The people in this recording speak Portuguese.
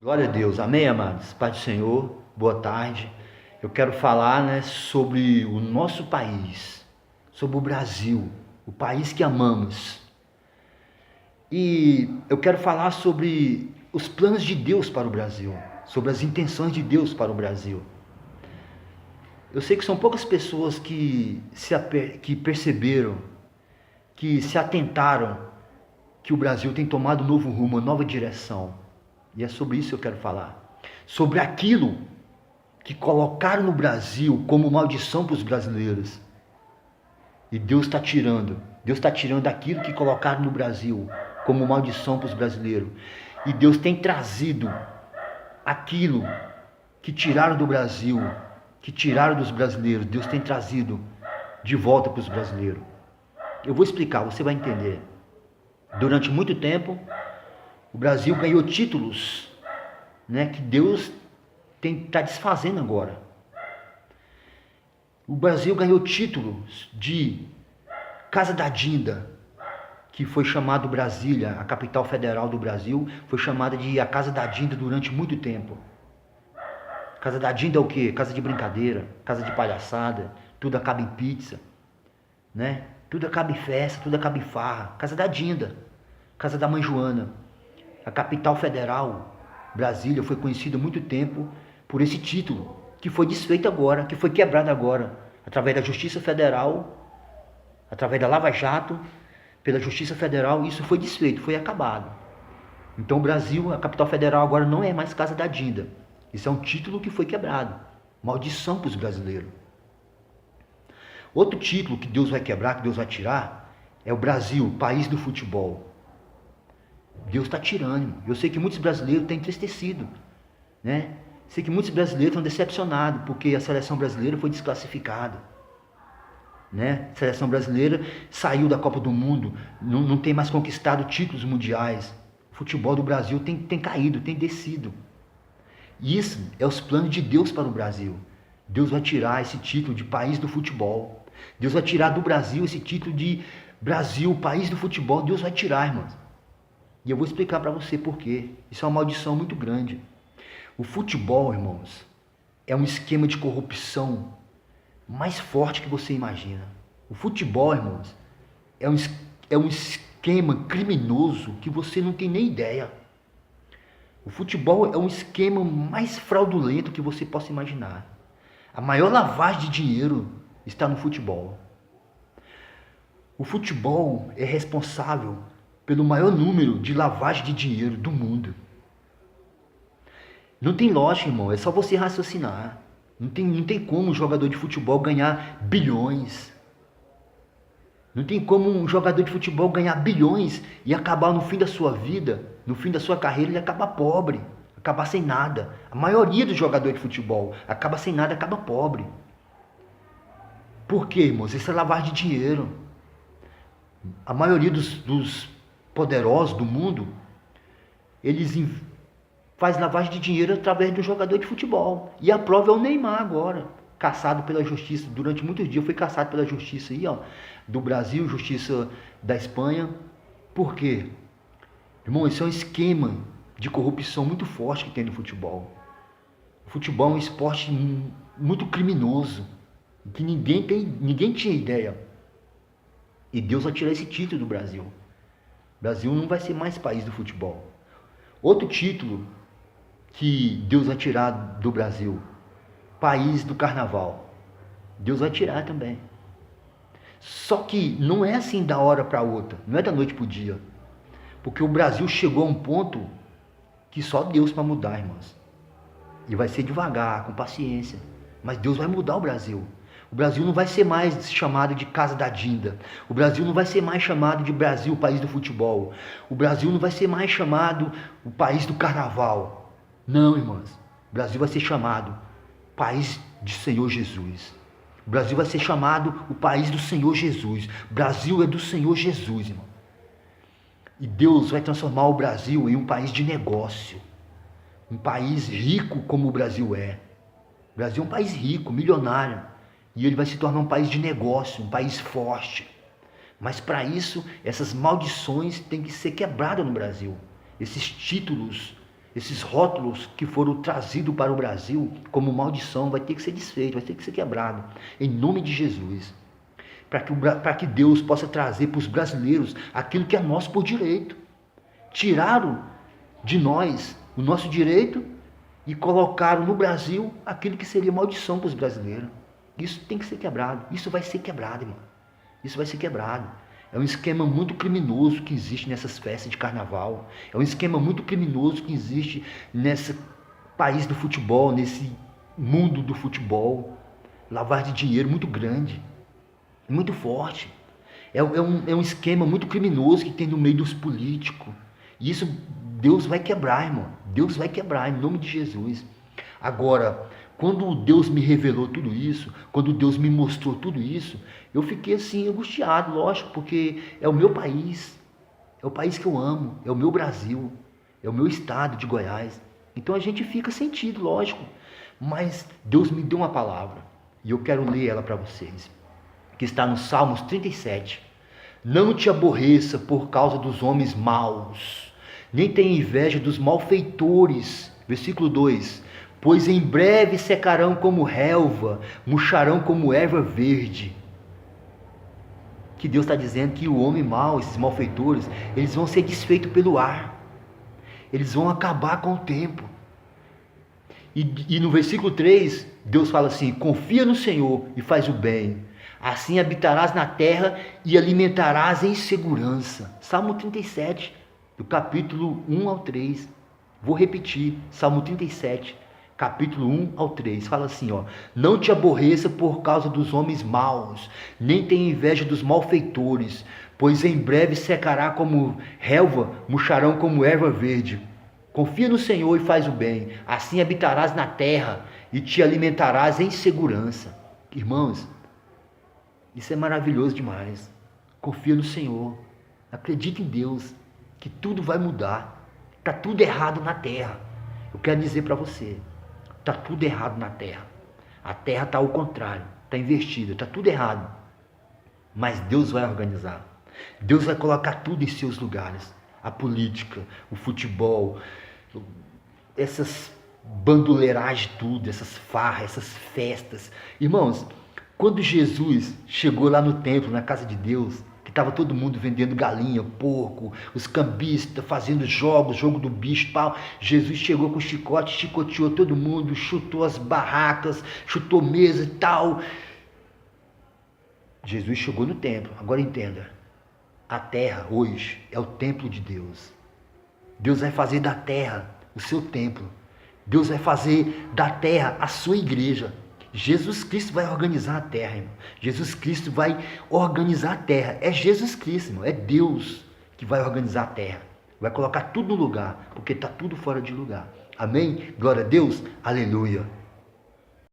Glória a Deus, amém, amados? Pai do Senhor, boa tarde. Eu quero falar, sobre o nosso país, sobre o Brasil, o país que amamos. E eu quero falar sobre os planos de Deus para o Brasil, sobre as intenções de Deus para o Brasil. Eu sei que são poucas pessoas que perceberam, que se atentaram que o Brasil tem tomado um novo rumo, uma nova direção. E é sobre isso que eu quero falar. Sobre aquilo que colocaram no Brasil como maldição para os brasileiros. E Deus está tirando. Deus está tirando aquilo que colocaram no Brasil como maldição para os brasileiros. E Deus tem trazido aquilo que tiraram do Brasil, que tiraram dos brasileiros. Deus tem trazido de volta para os brasileiros. Eu vou explicar, você vai entender. Durante muito tempo, o Brasil ganhou títulos, que Deus está desfazendo agora. O Brasil ganhou títulos de Casa da Dinda, que foi chamado Brasília, a capital federal do Brasil, foi chamada de a Casa da Dinda durante muito tempo. Casa da Dinda é o quê? Casa de brincadeira, casa de palhaçada, tudo acaba em pizza, Tudo acaba em festa, tudo acaba em farra. Casa da Dinda, casa da Mãe Joana. A capital federal, Brasília, foi conhecida há muito tempo por esse título, que foi desfeito agora, que foi quebrado agora, através da Justiça Federal, através da Lava Jato, pela Justiça Federal, isso foi desfeito, foi acabado. Então o Brasil, a capital federal agora não é mais Casa da Dinda. Isso é um título que foi quebrado. Maldição para os brasileiros. Outro título que Deus vai quebrar, que Deus vai tirar, é o Brasil, país do futebol. Deus está tirando. Eu sei que muitos brasileiros estão entristecidos, Sei que muitos brasileiros estão decepcionados porque a seleção brasileira foi desclassificada, A seleção brasileira saiu da Copa do Mundo, não tem mais conquistado títulos mundiais. O futebol do Brasil tem caído, tem descido. E isso é os planos de Deus para o Brasil. Deus vai tirar esse título de país do futebol. Deus vai tirar do Brasil esse título de Brasil, país do futebol. Deus vai tirar, irmãos. E eu vou explicar para você por quê. Isso é uma maldição muito grande. O futebol, irmãos, é um esquema de corrupção mais forte que você imagina. O futebol, irmãos, é um esquema criminoso que você não tem nem ideia. O futebol é um esquema mais fraudulento que você possa imaginar. A maior lavagem de dinheiro está no futebol. O futebol é responsável pelo maior número de lavagem de dinheiro do mundo. Não tem lógica, irmão, é só você raciocinar. Não tem como um jogador de futebol ganhar bilhões. Não tem como um jogador de futebol ganhar bilhões e acabar no fim da sua vida, no fim da sua carreira, ele acabar pobre, acabar sem nada. A maioria dos jogadores de futebol acaba sem nada, acaba pobre. Por quê, irmãos? Isso é lavagem de dinheiro. A maioria dos poderosos do mundo, eles fazem lavagem de dinheiro através do jogador de futebol. E a prova é o Neymar agora, caçado pela justiça. Durante muitos dias foi caçado pela justiça aí, do Brasil, justiça da Espanha. Por quê? Irmão, isso é um esquema de corrupção muito forte que tem no futebol. O futebol é um esporte muito criminoso, que ninguém tinha ideia. E Deus vai tirar esse título do Brasil. O Brasil não vai ser mais país do futebol. Outro título que Deus vai tirar do Brasil, país do carnaval. Deus vai tirar também. Só que não é assim da hora para outra, não é da noite para o dia. Porque o Brasil chegou a um ponto que só Deus para mudar, irmãos. E vai ser devagar, com paciência. Mas Deus vai mudar o Brasil. O Brasil não vai ser mais chamado de Casa da Dinda. O Brasil não vai ser mais chamado de Brasil, país do futebol. O Brasil não vai ser mais chamado o país do carnaval. Não, irmãos. O Brasil vai ser chamado país de Senhor Jesus. O Brasil vai ser chamado o país do Senhor Jesus. O Brasil é do Senhor Jesus, irmão. E Deus vai transformar o Brasil em um país de negócio. Um país rico como o Brasil é. O Brasil é um país rico, milionário. E ele vai se tornar um país de negócio, um país forte. Mas para isso, essas maldições têm que ser quebradas no Brasil. Esses títulos Esses rótulos que foram trazidos para o Brasil como maldição vai ter que ser desfeito, vai ter que ser quebrado. Em nome de Jesus. Para que Deus possa trazer para os brasileiros aquilo que é nosso por direito. Tiraram de nós o nosso direito e colocaram no Brasil aquilo que seria maldição para os brasileiros. Isso tem que ser quebrado. Isso vai ser quebrado, irmão. Isso vai ser quebrado. É um esquema muito criminoso que existe nessas festas de carnaval. É um esquema muito criminoso que existe nesse país do futebol, nesse mundo do futebol. Lavagem de dinheiro muito grande, muito forte. É um esquema muito criminoso que tem no meio dos políticos. E isso Deus vai quebrar, irmão. Deus vai quebrar, em nome de Jesus. Agora, quando Deus me revelou tudo isso, quando Deus me mostrou tudo isso, eu fiquei assim angustiado, lógico, porque é o meu país, é o país que eu amo, é o meu Brasil, é o meu estado de Goiás. Então a gente fica sentido, lógico. Mas Deus me deu uma palavra, e eu quero ler ela para vocês, que está no Salmos 37. Não te aborreça por causa dos homens maus, nem tenha inveja dos malfeitores. Versículo 2. Pois em breve secarão como relva, murcharão como erva verde. Que Deus está dizendo que o homem mau, esses malfeitores, eles vão ser desfeitos pelo ar. Eles vão acabar com o tempo. E no versículo 3, Deus fala assim: confia no Senhor e faz o bem. Assim habitarás na terra e alimentarás em segurança. Salmo 37, do capítulo 1 ao 3. Vou repetir, Salmo 37, capítulo 1 ao 3, fala assim, ó: não te aborreça por causa dos homens maus, nem tenha inveja dos malfeitores, pois em breve secará como relva, murcharão como erva verde. Confia no Senhor e faz o bem, assim habitarás na terra e te alimentarás em segurança. Irmãos, isso é maravilhoso demais. Confia no Senhor, acredita em Deus, que tudo vai mudar. Está tudo errado na terra. Eu quero dizer para você, está tudo errado na terra. A terra está ao contrário, está invertida, está tudo errado. Mas Deus vai organizar. Deus vai colocar tudo em seus lugares. A política, o futebol, essas bandoleiragens, tudo, essas farras, essas festas. Irmãos, quando Jesus chegou lá no templo, na casa de Deus, que estava todo mundo vendendo galinha, porco, os cambistas fazendo jogos, jogo do bicho e tal. Jesus chegou com chicote, chicoteou todo mundo, chutou as barracas, chutou mesa e tal. Jesus chegou no templo. Agora entenda, a terra hoje é o templo de Deus. Deus vai fazer da terra o seu templo. Deus vai fazer da terra a sua igreja. Jesus Cristo vai organizar a terra, irmão. Jesus Cristo vai organizar a terra. É Jesus Cristo, irmão. É Deus que vai organizar a terra. Vai colocar tudo no lugar, porque está tudo fora de lugar. Amém? Glória a Deus. Aleluia.